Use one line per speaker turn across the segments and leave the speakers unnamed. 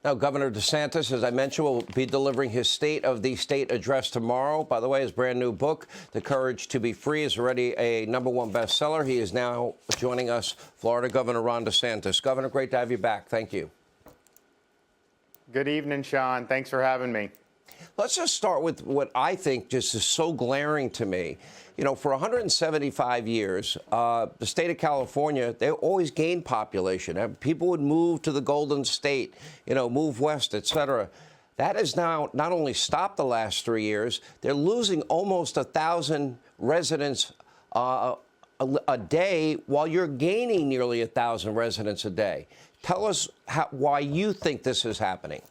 Now, Governor DeSantis, as I mentioned, will be delivering his State of the State address tomorrow. By the way, his brand new book, The Courage to Be Free, is already a #1 bestseller. He is now joining us, Florida Governor Ron DeSantis. Governor, great to have you back. Thank you.
Good evening, Sean. Thanks for having me.
Let's just start with what I think just is so glaring to me. You know, for 175 years, the state of California, they always gained population. People would move to the Golden State, you know, move west, et cetera. That has now not only stopped the last 3 years, they're losing almost 1,000 residents a day while you're gaining nearly 1,000 residents a day. Tell us why you think this is happening.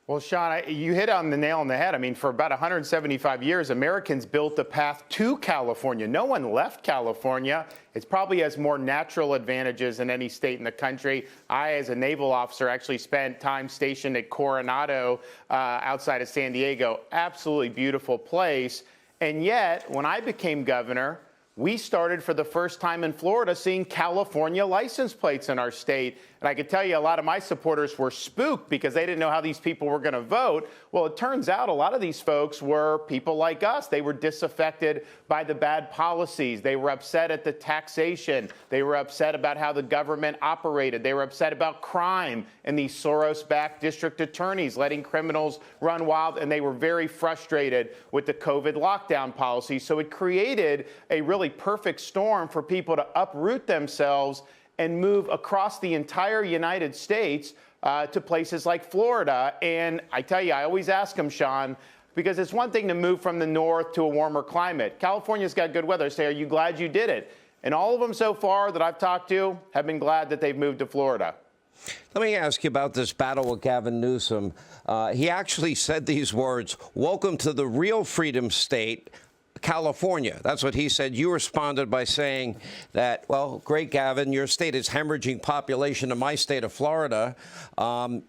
Well, Sean, you hit on the nail on the head. I mean, for about 175 years, Americans built a path to California. No one left California. It probably has more natural advantages than any state in the country. I, as a naval officer, actually spent time stationed at Coronado outside of San Diego. Absolutely beautiful place. And yet, when I became governor, we started for the first time in Florida seeing California license plates in our state. And I can tell you a lot of my supporters were spooked because they didn't know how these people were going to vote. Well, it turns out a lot of these folks were people like us. They were disaffected by the bad policies. They were upset at the taxation. They were upset about how the government operated. They were upset about crime and these Soros-backed district attorneys letting criminals run wild. And they were very frustrated with the COVID lockdown policy. So it created a really perfect storm for people to uproot themselves and move across the entire United States to places like Florida. And I tell you, I always ask them, Sean, because it's one thing to move from the north to a warmer climate. California's got good weather. I say, are you glad you did it? And all of them so far that I've talked to have been glad that they've moved to Florida.
Let me ask you about this battle with Gavin Newsom. He actually said these words, "Welcome to the real freedom state, California." That's what he said. You responded by saying that, well, great, Gavin, your state is hemorrhaging population to my state of Florida.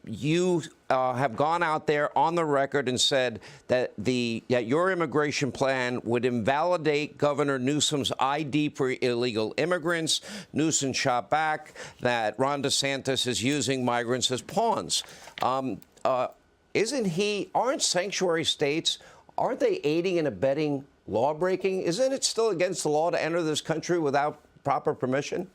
You have gone out there on the record and said that your immigration plan would invalidate Governor Newsom's ID for illegal immigrants. Newsom shot back that Ron DeSantis is using migrants as pawns. Aren't sanctuary states, aren't they aiding and abetting law breaking? Isn't it still against the law to enter this country without proper permission?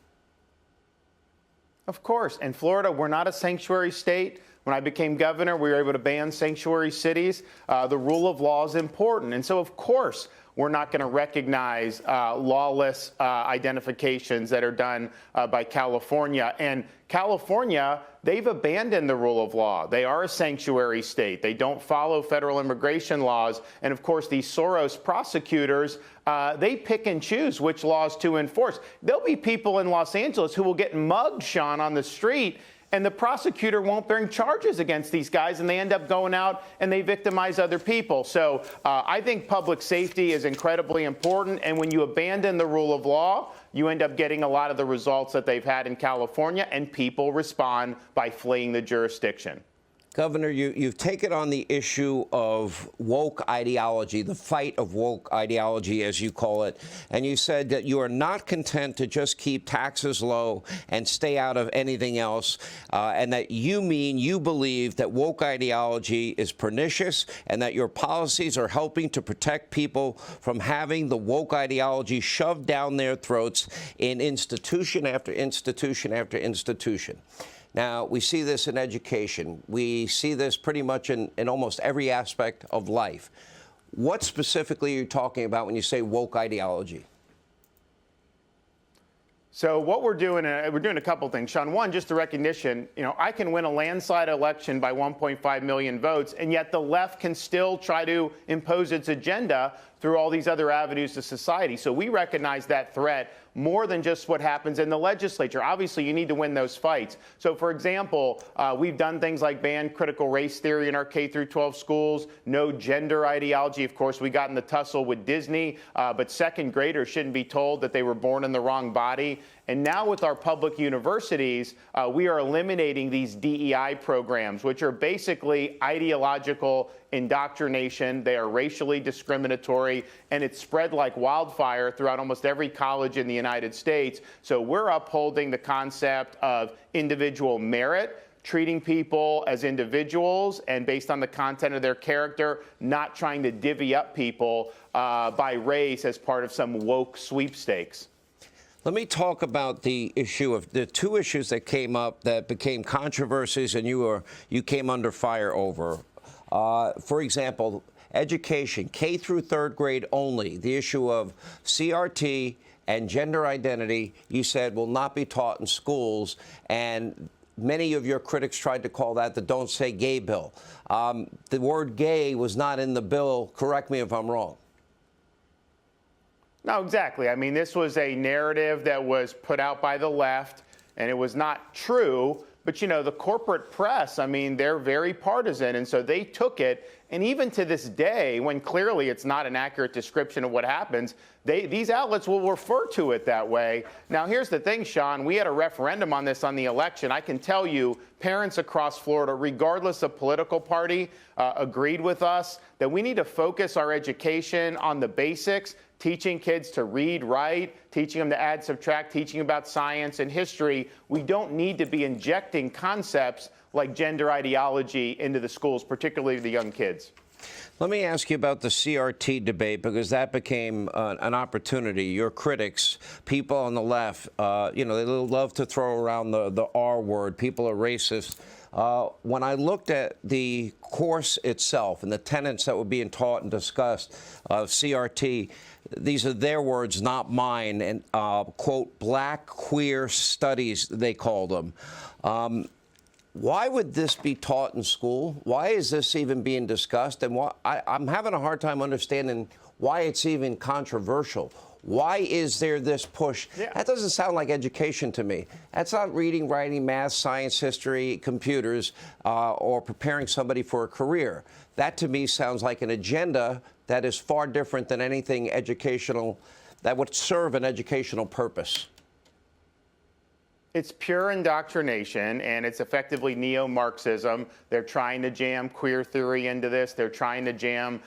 Of course. In Florida, we're not a sanctuary state. When I became governor, we were able to ban sanctuary cities. The rule of law is important. And so, of course, we're not going to recognize lawless identifications that are done by California. And California, they've abandoned the rule of law. They are a sanctuary state. They don't follow federal immigration laws. And of course, these Soros prosecutors, they pick and choose which laws to enforce. There'll be people in Los Angeles who will get mugged, Sean, on the street, and the prosecutor won't bring charges against these guys, and they end up going out and they victimize other people. So I think public safety is incredibly important. And when you abandon the rule of law, you end up getting a lot of the results that they've had in California, and people respond by fleeing the jurisdiction.
Governor, you've taken on the issue of woke ideology, the fight of woke ideology, as you call it, and you said that you are not content to just keep taxes low and stay out of anything else, and that you believe that woke ideology is pernicious and that your policies are helping to protect people from having the woke ideology shoved down their throats in institution after institution after institution. Now, we see this in education. We see this pretty much in almost every aspect of life. What specifically are you talking about when you say woke ideology?
So what we're doing a couple things, Sean. One, just the recognition, I can win a landslide election by 1.5 million votes, and yet the left can still try to impose its agenda through all these other avenues to society. So we recognize that threat more than just what happens in the legislature. Obviously, you need to win those fights. So, for example, we've done things like ban critical race theory in our K-12 schools, no gender ideology. Of course, we got in the tussle with Disney, but second graders shouldn't be told that they were born in the wrong body. And now with our public universities, we are eliminating these DEI programs, which are basically ideological indoctrination. They are racially discriminatory, and it's spread like wildfire throughout almost every college in the United States. So we're upholding the concept of individual merit, treating people as individuals and based on the content of their character, not trying to divvy up people by race as part of some woke sweepstakes.
Let me talk about the issue of the two issues that came up that became controversies and you came under fire over. For example, education, K through third grade only, the issue of CRT and gender identity, you said will not be taught in schools, and many of your critics tried to call that the Don't Say Gay bill. The word gay was not in the bill. Correct me if I'm wrong.
No, exactly. I mean, this was a narrative that was put out by the left, and it was not true. But, you know, the corporate press, I mean, they're very partisan, and so they took it. And even to this day, when clearly it's not an accurate description of what happens, these outlets will refer to it that way. Now, here's the thing, Sean. We had a referendum on this on the election. I can tell you parents across Florida, regardless of political party, agreed with us that we need to focus our education on the basics, teaching kids to read, write, teaching them to add, subtract, teaching about science and history. We don't need to be injecting concepts like gender ideology into the schools, particularly the young kids.
Let me ask you about the CRT debate, because that became an opportunity. Your critics, people on the left, you know, they love to throw around the R word. People are racist. When I looked at the course itself and the tenets that were being taught and discussed of CRT, these are their words, not mine, and, quote, black queer studies, they called them. Why would this be taught in school? Why is this even being discussed? And I'm having a hard time understanding why it's even controversial. Why is there this push?
Yeah.
That doesn't sound like education to me. That's not reading, writing, math, science, history, computers, or preparing somebody for a career. That to me sounds like an agenda that is far different than anything educational that would serve an educational purpose.
It's pure indoctrination, and it's effectively neo-Marxism. They're trying to jam queer theory into this. They're trying to jam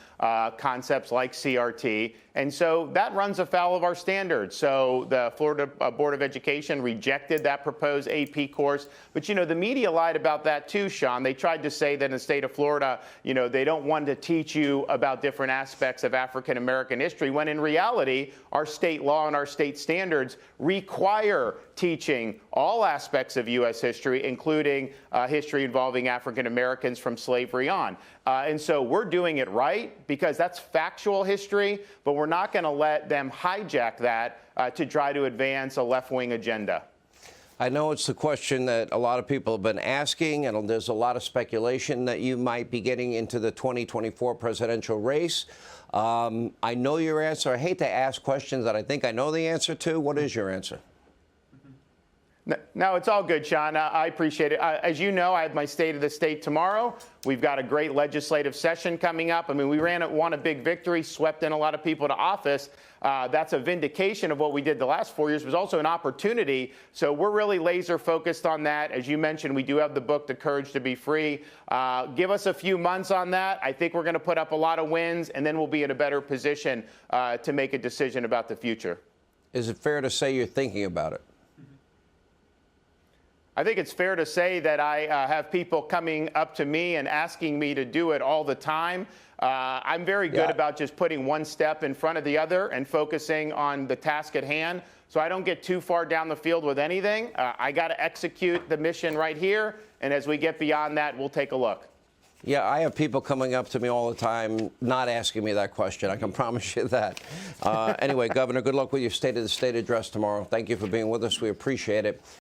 concepts like CRT. And so that runs afoul of our standards. So the Florida Board of Education rejected that proposed AP course. But, you know, the media lied about that too, Sean. They tried to say that in the state of Florida, you know, they don't want to teach you about different aspects of African American history, when in reality, our state law and our state standards require teaching all aspects of U.S. history, including history involving African Americans from slavery on. And so we're doing it right because that's factual history, but we're not going to let them hijack that to try to advance a left-wing agenda.
I know it's the question that a lot of people have been asking, and there's a lot of speculation that you might be getting into the 2024 presidential race. I know your answer. I hate to ask questions that I think I know the answer to. What is your answer?
No, it's all good, Sean. I appreciate it. As you know, I have my State of the State tomorrow. We've got a great legislative session coming up. I mean, we won a big victory, swept in a lot of people to office. That's a vindication of what we did the last 4 years. It was also an opportunity. So we're really laser focused on that. As you mentioned, we do have the book, The Courage to Be Free. Give us a few months on that. I think we're going to put up a lot of wins, and then we'll be in a better position to make a decision about the future.
Is it fair to say you're thinking about it?
I think it's fair to say that I have people coming up to me and asking me to do it all the time. I'm very good about just putting one step in front of the other and focusing on the task at hand. So I don't get too far down the field with anything. I got to execute the mission right here. And as we get beyond that, we'll take a look.
Yeah, I have people coming up to me all the time not asking me that question. I can promise you that. Anyway, Governor, good luck with your State of the State address tomorrow. Thank you for being with us. We appreciate it.